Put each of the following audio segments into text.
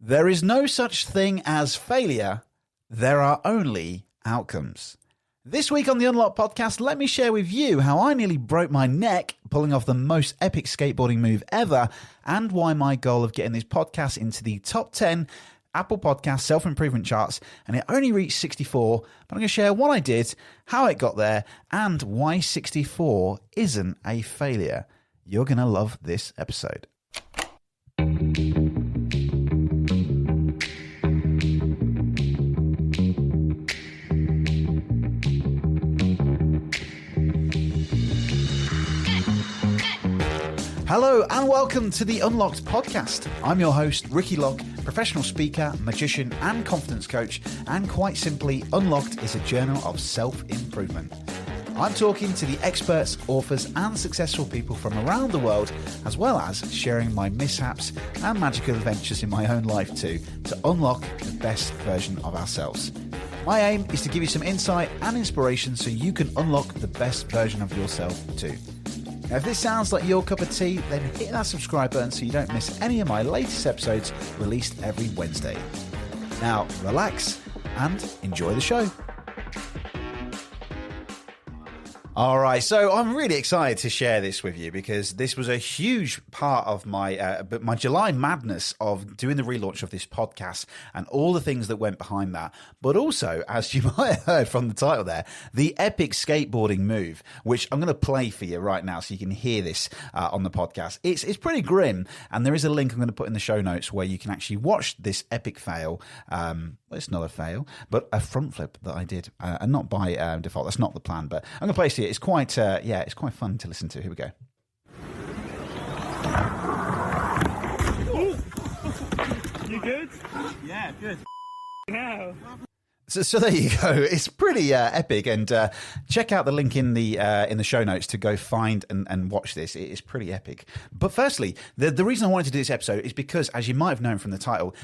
There is no such thing as failure. There are only outcomes. This week on the Unlock podcast, let me share with you how I nearly broke my neck pulling off the most epic skateboarding move ever, and why my goal of getting this podcast into the top 10 Apple Podcast self-improvement charts, and it only reached 64, but I'm going to share what I did, how it got there, and why 64 isn't a failure. You're going to love this episode. Hello and welcome to the Unlocked podcast. I'm your host, Ricky Lock, professional speaker, magician and confidence coach, and quite simply, Unlocked is a journal of self-improvement. I'm talking to the experts, authors and successful people from around the world, as well as sharing my mishaps and magical adventures in my own life too, to unlock the best version of ourselves. My aim is to give you some insight and inspiration so you can unlock the best version of yourself too. Now, if this sounds like your cup of tea, then hit that subscribe button so you don't miss any of my latest episodes released every Wednesday. Now, relax and enjoy the show. All right, so I'm really excited to share this with you because this was a huge part of my July madness of doing the relaunch of this podcast and all the things that went behind that. But also, as you might have heard from the title there, the epic skateboarding move, which I'm going to play for you right now so you can hear this on the podcast. It's pretty grim, and there is a link I'm going to put in the show notes where you can actually watch this epic fail. Well, it's not a fail, but a front flip that I did, and not by default. That's not the plan, but I'm going to play it. It's quite, it's quite fun to listen to. Here we go. You good? Yeah, good. Now. So there you go. It's pretty epic, and check out the link in the show notes to go find and watch this. It is pretty epic. But firstly, the reason I wanted to do this episode is because, as you might have known from the title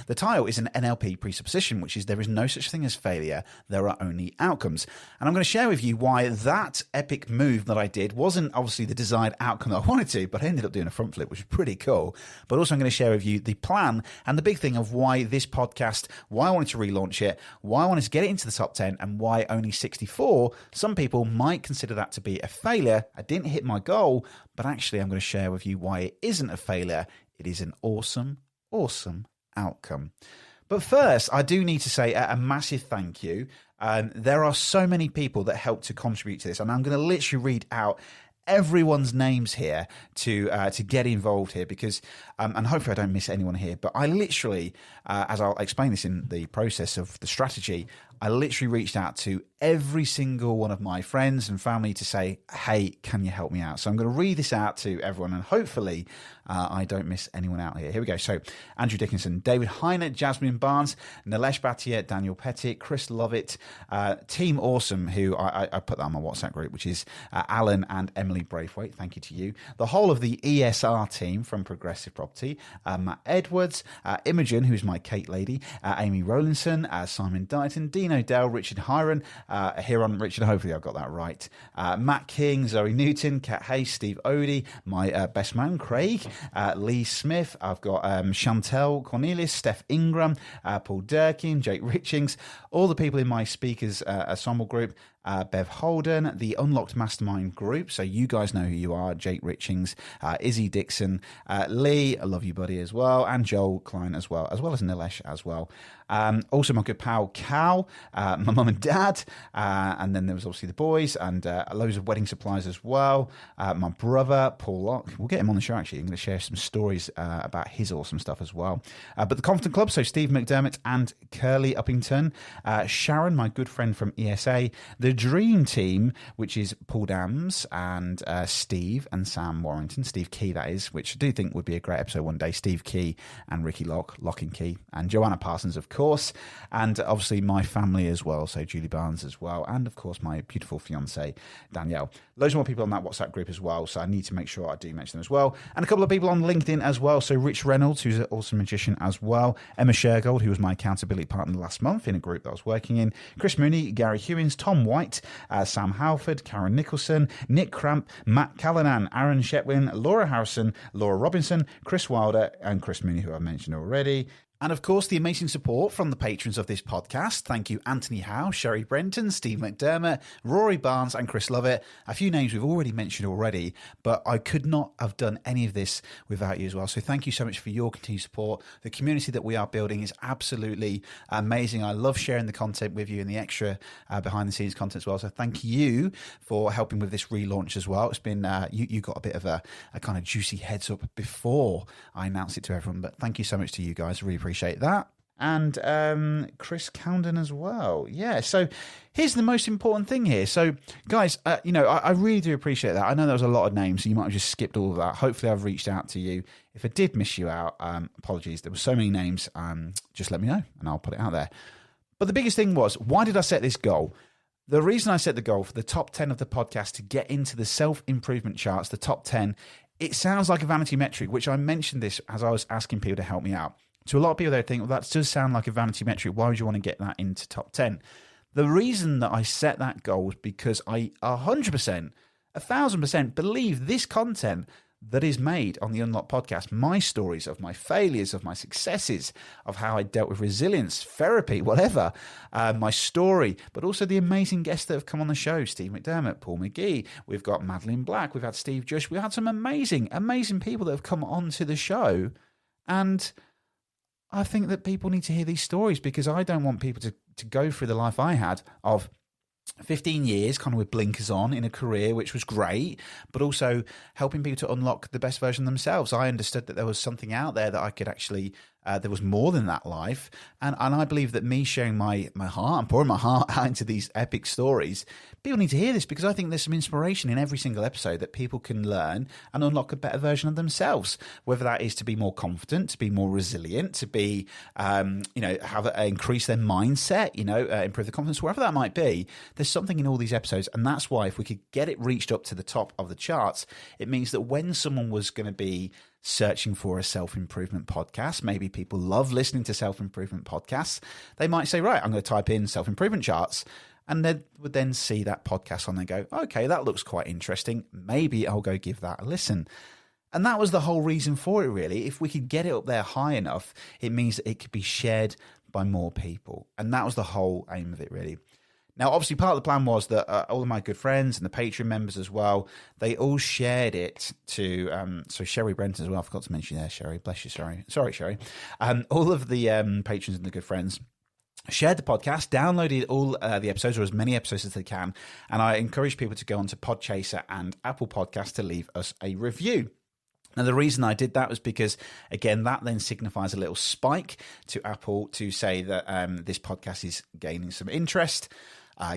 is an NLP presupposition, which is there is no such thing as failure. There are only outcomes. And I'm going to share with you why that epic move that I did wasn't obviously the desired outcome that I wanted to, but I ended up doing a front flip, which is pretty cool. But also I'm going to share with you the plan and the big thing of why this podcast, why I wanted to relaunch it, why I wanted to get it into the top 10, and why only 64. Some people might consider that to be a failure. I didn't hit my goal, but actually I'm going to share with you why it isn't a failure. It is an awesome outcome. But first, I do need to say a massive thank you. There are so many people that helped to contribute to this, and I'm going to literally read out everyone's names here to get involved here because, and hopefully I don't miss anyone here, but I literally, as I'll explain this in the process of the strategy, I literally reached out to every single one of my friends and family to say, hey, can you help me out? So I'm going to read this out to everyone, and hopefully I don't miss anyone out here. Here we go. So Andrew Dickinson, David Heiner, Jasmine Barnes, Nilesh Bhatia, Daniel Pettit, Chris Lovett, Team Awesome, who I put that on my WhatsApp group, which is Alan and Emily Braithwaite. Thank you to you. The whole of the ESR team from Progressive Property, Matt Edwards, Imogen, who's my Kate lady, Amy Rowlinson, Simon Dighton, Dean O'Dell, Richard Hiron, Huron Richard, hopefully I've got that right, Matt King, Zoe Newton, Kat Hayes, Steve Odie, my best man Craig, Lee Smith, I've got Chantel Cornelius, Steph Ingram, Paul Durkin, Jake Richings, all the people in my speakers ensemble group, Bev Holden, the Unlocked Mastermind group, so you guys know who you are, Jake Richings, Izzy Dixon, Lee, I love you buddy as well, and Joel Klein as well as Nilesh as well. Also my good pal Cal, my mum and dad, and then there was obviously the boys and loads of wedding supplies as well. My brother Paul Locke, we'll get him on the show actually. I'm going to share some stories about his awesome stuff as well. But the Confident Club, so Steve McDermott and Curly Uppington, Sharon, my good friend from ESA, the Dream Team, which is Paul Dams and Steve and Sam Warrington, Steve Key that is, which I do think would be a great episode one day. Steve Key and Ricky Lock and Key, and Joanna Parsons of course, and obviously my family as well, so Julie Barnes as well, and of course my beautiful fiance Danielle. Loads more people on that WhatsApp group as well, so I need to make sure I do mention them as well, and a couple of people on LinkedIn as well, so Rich Reynolds, who's an awesome magician as well, Emma Shergold, who was my accountability partner last month in a group that I was working in, Chris Mooney, Gary Hewins, Tom White, Sam Halford, Karen Nicholson, Nick Cramp, Matt Callanan, Aaron Shetwin, Laura Harrison, Laura Robinson, Chris Wilder, and Chris Mooney, who I mentioned already. And of course, the amazing support from the patrons of this podcast. Thank you, Anthony Howe, Sherry Brenton, Steve McDermott, Rory Barnes, and Chris Lovett. A few names we've already mentioned already, but I could not have done any of this without you as well. So thank you so much for your continued support. The community that we are building is absolutely amazing. I love sharing the content with you and the extra behind the scenes content as well. So thank you for helping with this relaunch as well. It's been, you got a bit of a kind of juicy heads up before I announced it to everyone, but thank you so much to you guys. Really appreciate that. And Chris Cowden as well. Yeah, so here's the most important thing here. So, guys, I really do appreciate that. I know there was a lot of names, so you might have just skipped all of that. Hopefully, I've reached out to you. If I did miss you out, apologies. There were so many names. Just let me know, and I'll put it out there. But the biggest thing was, why did I set this goal? The reason I set the goal for the top 10 of the podcast to get into the self-improvement charts, the top 10, it sounds like a vanity metric, which I mentioned this as I was asking people to help me out. To a lot of people, they think, well, that does sound like a vanity metric. Why would you want to get that into top 10? The reason that I set that goal was because I 100%, 1,000% believe this content that is made on the Unlock podcast, my stories of my failures, of my successes, of how I dealt with resilience, therapy, whatever, my story, but also the amazing guests that have come on the show, Steve McDermott, Paul McGee, we've got Madeline Black, we've had Steve Jush, we've had some amazing people that have come onto the show, and I think that people need to hear these stories because I don't want people to go through the life I had of 15 years kind of with blinkers on in a career which was great, but also helping people to unlock the best version of themselves. I understood that there was something out there that I could actually, there was more than that life. And I believe that me sharing my heart and pouring my heart out into these epic stories, people need to hear this because I think there's some inspiration in every single episode that people can learn and unlock a better version of themselves, whether that is to be more confident, to be more resilient, to be, increase their mindset, improve the confidence, wherever that might be. There's something in all these episodes. And that's why if we could get it reached up to the top of the charts, it means that when someone was going to be searching for a self-improvement podcast, maybe people love listening to self-improvement podcasts, they might say, right, I'm going to type in self-improvement charts, and they would then see that podcast on and go, okay, that looks quite interesting. Maybe I'll go give that a listen. And that was the whole reason for it, really. If we could get it up there high enough, it means that it could be shared by more people. And that was the whole aim of it, really. Now, obviously, part of the plan was that all of my good friends and the Patreon members as well, they all shared it to, so Sherry Brenton as well, I forgot to mention there, Sherry, bless you, Sherry. Sorry, Sherry. All of the patrons and the good friends shared the podcast, downloaded all the episodes, or as many episodes as they can, and I encourage people to go onto Podchaser and Apple Podcasts to leave us a review. Now, the reason I did that was because, again, that then signifies a little spike to Apple to say that this podcast is gaining some interest,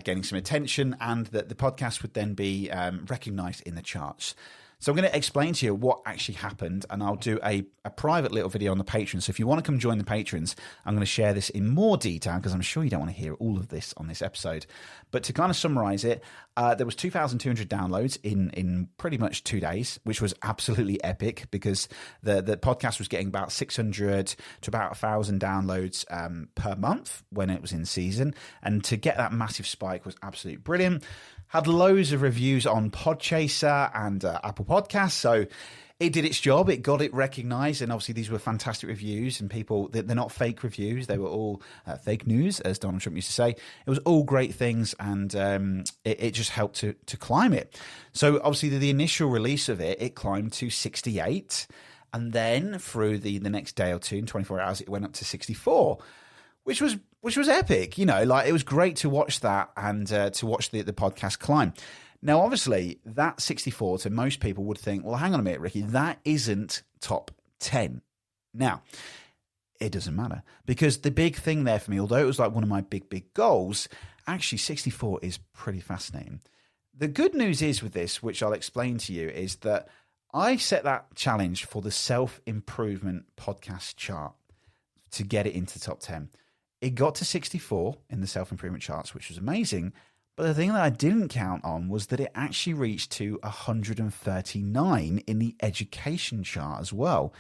gaining some attention, and that the podcast would then be recognized in the charts. So I'm going to explain to you what actually happened, and I'll do a private little video on the patrons. So if you want to come join the patrons, I'm going to share this in more detail because I'm sure you don't want to hear all of this on this episode. But to kind of summarize it, there was 2,200 downloads in pretty much 2 days, which was absolutely epic because the podcast was getting about 600 to about 1,000 downloads per month when it was in season. And to get that massive spike was absolutely brilliant. Had loads of reviews on Podchaser and Apple Podcasts, so it did its job. It got it recognized, and obviously these were fantastic reviews, and people, they're not fake reviews. They were all fake news, as Donald Trump used to say. It was all great things, and it just helped to climb it. So obviously the initial release of it climbed to 68, and then through the next day or two, in 24 hours, it went up to 64, which was epic. Like, it was great to watch that and to watch the podcast climb. Now, obviously, that 64 to most people would think, well, hang on a minute, Ricky, that isn't top 10. Now, it doesn't matter because the big thing there for me, although it was like one of my big goals, actually 64 is pretty fascinating. The good news is with this, which I'll explain to you, is that I set that challenge for the self-improvement podcast chart to get it into the top 10. It got to 64 in the self-improvement charts, which was amazing. But the thing that I didn't count on was that it actually reached to 139 in the education chart as well,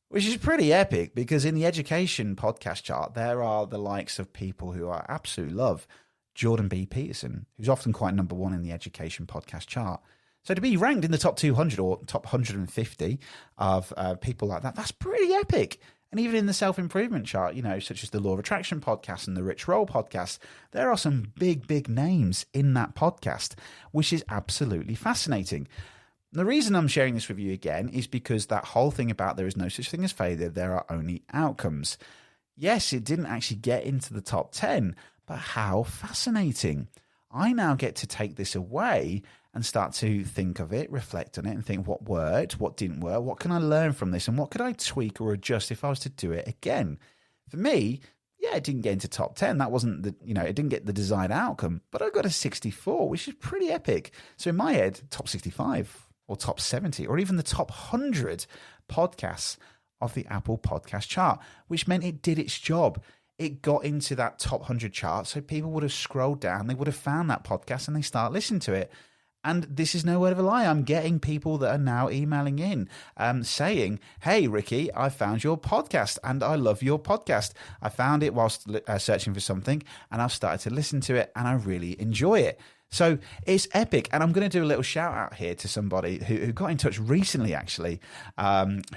which is pretty epic because in the education podcast chart, there are the likes of people who I absolutely love. Jordan B. Peterson, who's often quite number one in the education podcast chart. So to be ranked in the top 200 or top 150 of people like that, that's pretty epic. And even in the self-improvement chart, such as the Law of Attraction podcast and the Rich Roll podcast, there are some big, big names in that podcast, which is absolutely fascinating. The reason I'm sharing this with you again is because that whole thing about there is no such thing as failure, there are only outcomes. Yes, it didn't actually get into the top 10, but how fascinating. I now get to take this away and start to think of it, reflect on it, and think what worked, what didn't work, what can I learn from this, and what could I tweak or adjust if I was to do it again. For me, yeah, it didn't get into top 10. That wasn't it didn't get the desired outcome, but I got a 64, which is pretty epic. So in my head, top 65 or top 70 or even the top 100 podcasts of the Apple podcast chart, which meant it did its job. It got into that top 100 chart, so people would have scrolled down, they would have found that podcast and they start listening to it. And this is no word of a lie. I'm getting people that are now emailing in saying, hey, Ricky, I found your podcast and I love your podcast. I found it whilst searching for something and I've started to listen to it and I really enjoy it. So it's epic. And I'm going to do a little shout out here to somebody who got in touch recently, actually,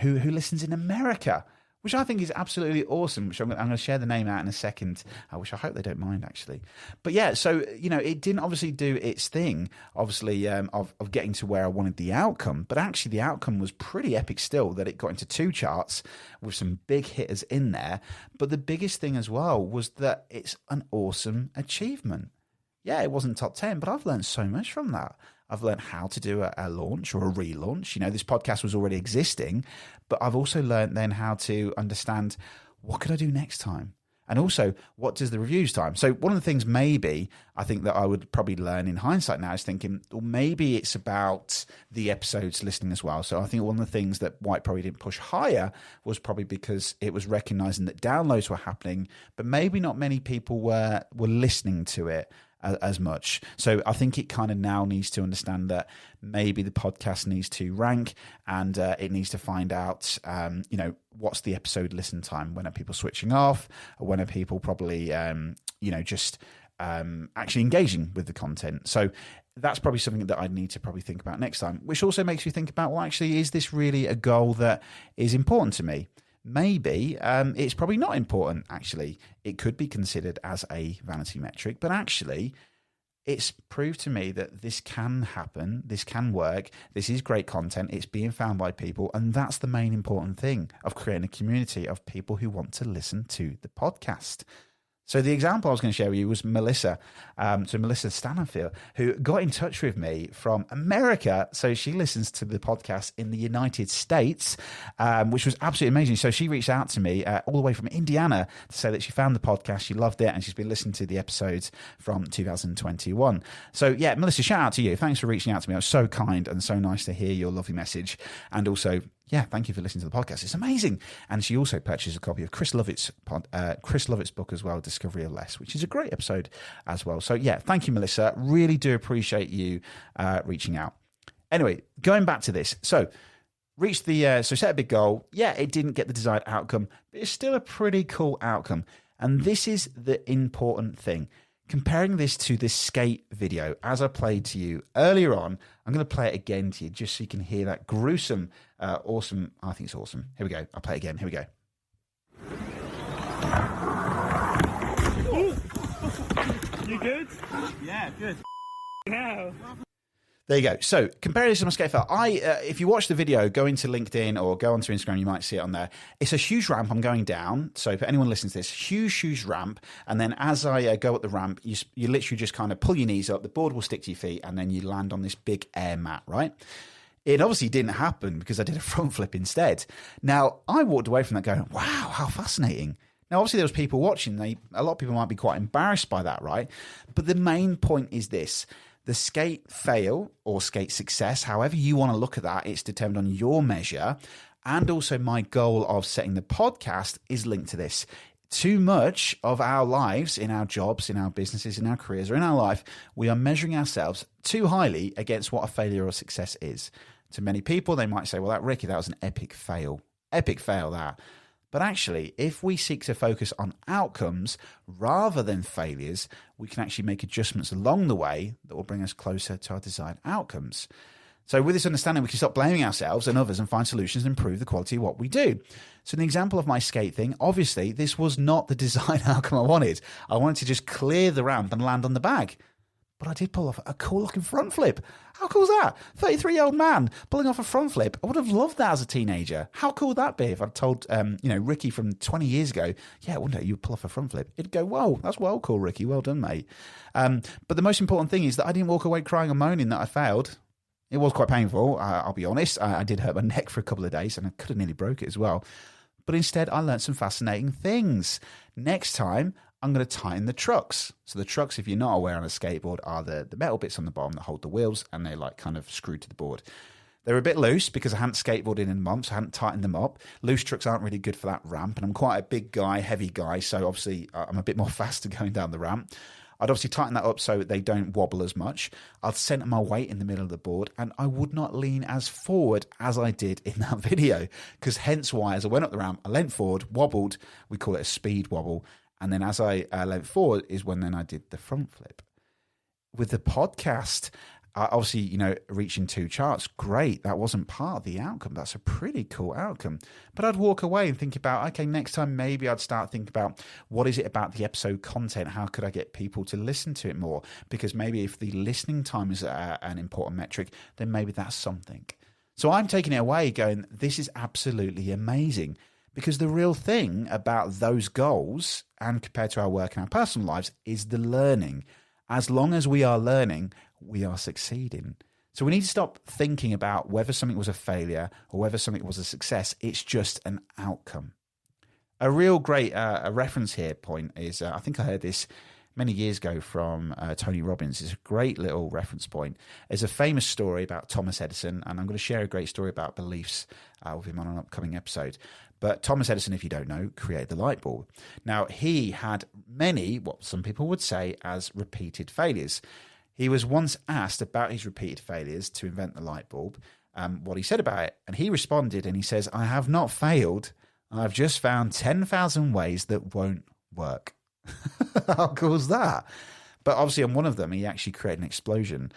who listens in America, which I think is absolutely awesome, which I'm going to share the name out in a second, which I hope they don't mind, actually. But yeah, so, it didn't obviously do its thing, obviously, of getting to where I wanted the outcome. But actually, the outcome was pretty epic still, that it got into 2 charts with some big hitters in there. But the biggest thing as well was that it's an awesome achievement. Yeah, it wasn't top 10, but I've learned so much from that. I've learned how to do a launch or a relaunch. This podcast was already existing, but I've also learned then how to understand what could I do next time? And also, what does the reviews time? So one of the things maybe I think that I would probably learn in hindsight now is thinking, well, maybe it's about the episodes listening as well. So I think one of the things that White probably didn't push higher was probably because it was recognizing that downloads were happening, but maybe not many people were listening to it as much. So I think it kind of now needs to understand that maybe the podcast needs to rank and it needs to find out, what's the episode listen time? When are people switching off? Or when are people probably, just actually engaging with the content? So that's probably something that I need to probably think about next time, which also makes me think about, well, actually, is this really a goal that is important to me? Maybe it's probably not important, actually. It could be considered as a vanity metric, but actually it's proved to me that this can happen, this can work, this is great content, it's being found by people, and that's the main important thing of creating a community of people who want to listen to the podcast. So the example I was going to share with you was Melissa. So Melissa Stanfield, who got in touch with me from America. So she listens to the podcast in the United States, which was absolutely amazing. So she reached out to me all the way from Indiana to say that she found the podcast, she loved it, and she's been listening to the episodes from 2021. So yeah, Melissa, shout out to you. Thanks for reaching out to me. It was so kind and so nice to hear your lovely message. And also, yeah, thank you for listening to the podcast. It's amazing. And she also purchased a copy of Chris Lovett's book as well, Discovery of Less, which is a great episode as well. So yeah, thank you, Melissa. Really do appreciate you reaching out. Anyway, going back to this. So set a big goal. Yeah, it didn't get the desired outcome, but it's still a pretty cool outcome. And this is the important thing. Comparing this to this skate video, as I played to you earlier on, I'm going to play it again to you just so you can hear that gruesome, awesome. I think it's awesome. Here we go. I'll play it again. Here we go. You good? Yeah, good. Now. There you go. So compare this to my skate fell. If you watch the video, go into LinkedIn or go onto Instagram, you might see it on there. It's a huge ramp I'm going down. So for anyone listening to this, huge ramp. And then as I go up the ramp, you literally just kind of pull your knees up. The board will stick to your feet and then you land on this big air mat, right? It obviously didn't happen because I did a front flip instead. Now, I walked away from that going, wow, how fascinating. Now, obviously, there was people watching. A lot of people might be quite embarrassed by that, right? But the main point is this. The skate fail or skate success, however you want to look at that, it's determined on your measure. And also my goal of setting the podcast is linked to this. Too much of our lives, in our jobs, in our businesses, in our careers, or in our life, we are measuring ourselves too highly against what a failure or success is. To many people, they might say, well, Ricky, that was an epic fail. Epic fail, that. But actually, if we seek to focus on outcomes rather than failures, we can actually make adjustments along the way that will bring us closer to our desired outcomes. So with this understanding, we can stop blaming ourselves and others and find solutions and improve the quality of what we do. So in the example of my skate thing, obviously this was not the design outcome I wanted. I wanted to just clear the ramp and land on the bag. But I did pull off a cool looking front flip. How cool is that? 33-year-old man pulling off a front flip. I would have loved that as a teenager. How cool would that be if I'd told, Ricky from 20 years ago, yeah, one day you'd pull off a front flip. It'd go, whoa, that's well cool, Ricky. Well done, mate. But the most important thing is that I didn't walk away crying and moaning that I failed. It was quite painful, I'll be honest. I did hurt my neck for a couple of days and I could have nearly broke it as well. But instead, I learned some fascinating things. Next time, I'm going to tighten the trucks. So the trucks, if you're not aware on a skateboard, are the metal bits on the bottom that hold the wheels and they're like kind of screwed to the board. They're a bit loose because I hadn't skateboarded in months. I hadn't tightened them up. Loose trucks aren't really good for that ramp. And I'm quite a big guy, heavy guy. So obviously, I'm a bit more faster going down the ramp. I'd obviously tighten that up so they don't wobble as much. I'd center my weight in the middle of the board and I would not lean as forward as I did in that video. Because hence why, as I went up the ramp, I leant forward, wobbled. We call it a speed wobble. And then as I leant forward is when then I did the front flip. With the podcast, obviously, reaching 2 charts, great. That wasn't part of the outcome. That's a pretty cool outcome. But I'd walk away and think about, okay, next time maybe I'd start thinking about what is it about the episode content? How could I get people to listen to it more? Because maybe if the listening time is an important metric, then maybe that's something. So I'm taking it away going, this is absolutely amazing. Because the real thing about those goals and compared to our work and our personal lives is the learning. As long as we are learning, we are succeeding. So we need to stop thinking about whether something was a failure or whether something was a success. It's just an outcome. A real great a reference here point is, I think I heard this many years ago from Tony Robbins. It's a great little reference point. There's a famous story about Thomas Edison, and I'm going to share a great story about beliefs with him on an upcoming episode. But Thomas Edison, if you don't know, created the light bulb. Now, he had many, what some people would say, as repeated failures. He was once asked about his repeated failures to invent the light bulb, what he said about it. And he responded and he says, I have not failed. I've just found 10,000 ways that won't work. How cool is that? But obviously on one of them, he actually created an explosion.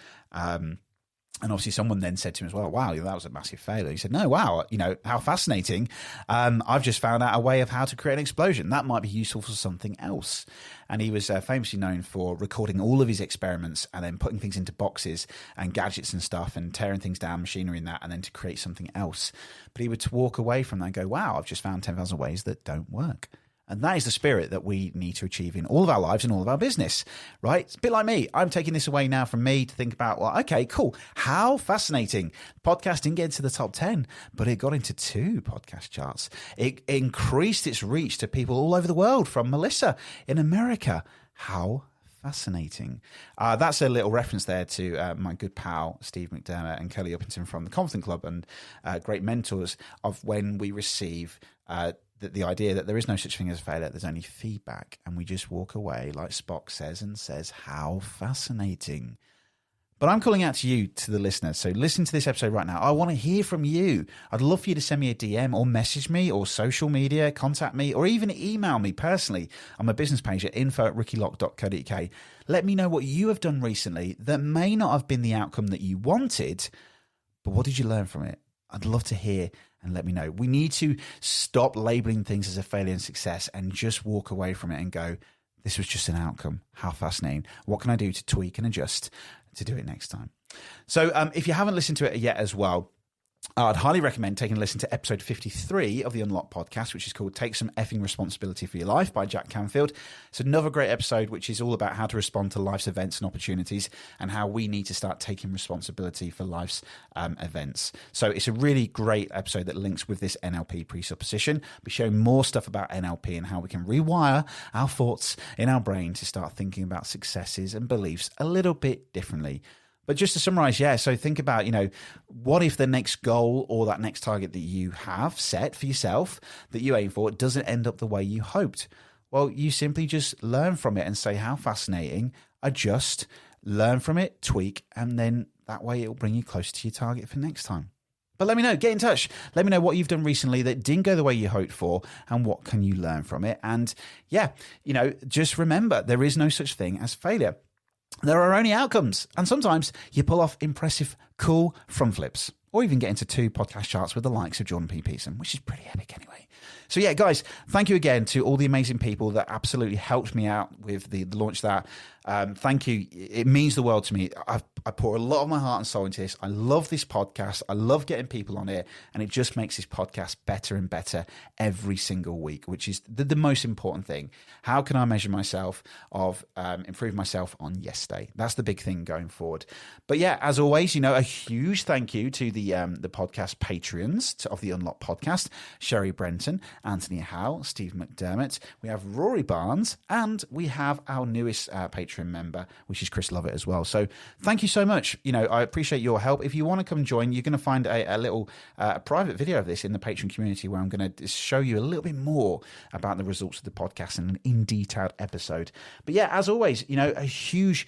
And obviously someone then said to him as well, wow, that was a massive failure. He said, no, wow, how fascinating. I've just found out a way of how to create an explosion. That might be useful for something else. And he was famously known for recording all of his experiments and then putting things into boxes and gadgets and stuff and tearing things down, machinery and that, and then to create something else. But he would walk away from that and go, wow, I've just found 10,000 ways that don't work. And that is the spirit that we need to achieve in all of our lives and all of our business, right? It's a bit like me. I'm taking this away now from me to think about, well, okay, cool. How fascinating. Podcast didn't get into the top 10, but it got into 2 podcast charts. It increased its reach to people all over the world, from Melissa in America. How fascinating. That's a little reference there to my good pal, Steve McDermott and Kelly Uppington from the Confident Club, and great mentors of when we receive the idea that there is no such thing as failure, there's only feedback, and we just walk away like Spock says and says, how fascinating. But I'm calling out to you, to the listeners. So listen to this episode right now. I want to hear from you. I'd love for you to send me a DM or message me or social media, contact me, or even email me personally on my business page at info@rickylock.co.uk. Let me know what you have done recently that may not have been the outcome that you wanted, but what did you learn from it? I'd love to hear and let me know. We need to stop labeling things as a failure and success and just walk away from it and go, this was just an outcome. How fascinating. What can I do to tweak and adjust to do it next time? So if you haven't listened to it yet as well, I'd highly recommend taking a listen to episode 53 of the Unlock podcast, which is called Take Some Effing Responsibility for Your Life by Jack Canfield. It's another great episode, which is all about how to respond to life's events and opportunities and how we need to start taking responsibility for life's events. So it's a really great episode that links with this NLP presupposition. We show more stuff about NLP and how we can rewire our thoughts in our brain to start thinking about successes and beliefs a little bit differently. But just to summarize, so think about, what if the next goal or that next target that you have set for yourself that you aim for doesn't end up the way you hoped? Well, you simply just learn from it and say, how fascinating, adjust, learn from it, tweak, and then that way it will bring you closer to your target for next time. But let me know, get in touch. Let me know what you've done recently that didn't go the way you hoped for and what can you learn from it. And just remember, there is no such thing as failure. There are only outcomes, and sometimes you pull off impressive, cool front flips, or even get into 2 podcast charts with the likes of Jordan P. Peterson, which is pretty epic anyway. So yeah, guys, thank you again to all the amazing people that absolutely helped me out with the launch of that. Thank you. It means the world to me. I pour a lot of my heart and soul into this. I love this podcast. I love getting people on it, and it just makes this podcast better and better every single week, which is the most important thing. How can I measure myself of improve myself on yesterday? That's the big thing going forward. But yeah, as always, a huge thank you to the podcast Patreons of the Unlock podcast: Sherry Brenton, Anthony Howe, Steve McDermott. We have Rory Barnes, and we have our newest Patreon member, which is Chris Lovett as well. So thank you so much. I appreciate your help. If you want to come join, you're going to find a little private video of this in the Patreon community where I'm going to show you a little bit more about the results of the podcast in an detailed episode. But yeah, as always, a huge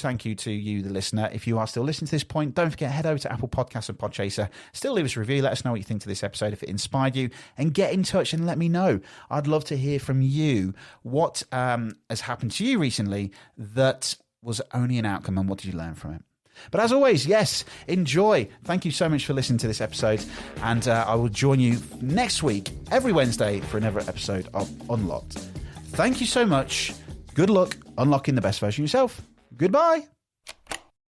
thank you to you, the listener. If you are still listening to this point, don't forget, head over to Apple Podcasts and Podchaser. Still leave us a review. Let us know what you think to this episode, if it inspired you, and get in touch and let me know. I'd love to hear from you. What has happened to you recently that was only an outcome, and what did you learn from it? But as always, yes, enjoy. Thank you so much for listening to this episode, and I will join you next week, every Wednesday, for another episode of Unlocked. Thank you so much. Good luck unlocking the best version of yourself. Goodbye.